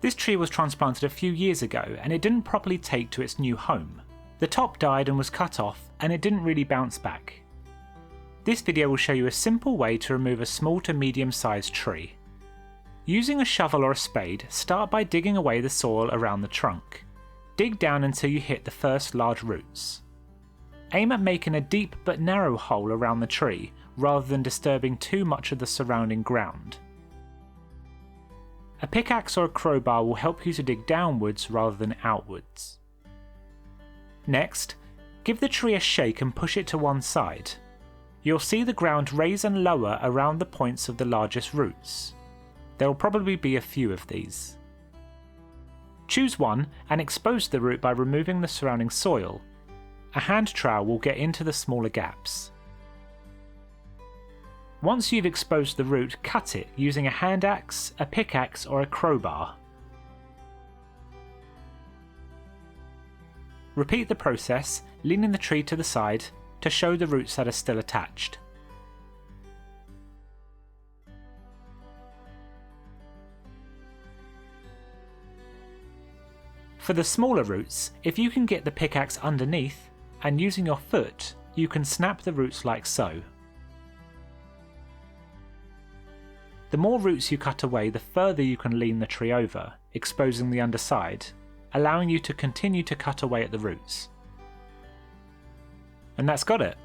This tree was transplanted a few years ago and it didn't properly take to its new home. The top died and was cut off and it didn't really bounce back. This video will show you a simple way to remove a small to medium sized tree. Using a shovel or a spade, start by digging away the soil around the trunk. Dig down until you hit the first large roots. Aim at making a deep but narrow hole around the tree rather than disturbing too much of the surrounding ground. A pickaxe or a crowbar will help you to dig downwards rather than outwards. Next, give the tree a shake and push it to one side. You'll see the ground raise and lower around the points of the largest roots. There will probably be a few of these. Choose one and expose the root by removing the surrounding soil. A hand trowel will get into the smaller gaps. Once you've exposed the root, cut it using a hand axe, a pickaxe or a crowbar. Repeat the process, leaning the tree to the side to show the roots that are still attached. For the smaller roots, if you can get the pickaxe underneath and using your foot, you can snap the roots like so. The more roots you cut away, the further you can lean the tree over, exposing the underside, allowing you to continue to cut away at the roots. And that's got it.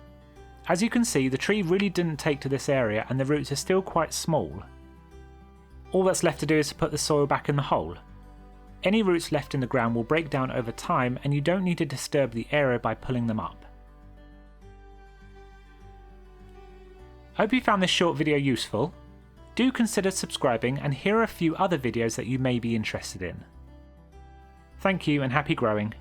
As you can see, the tree really didn't take to this area and the roots are still quite small. All that's left to do is to put the soil back in the hole. Any roots left in the ground will break down over time and you don't need to disturb the area by pulling them up. I hope you found this short video useful. Do consider subscribing and here are a few other videos that you may be interested in. Thank you and happy growing.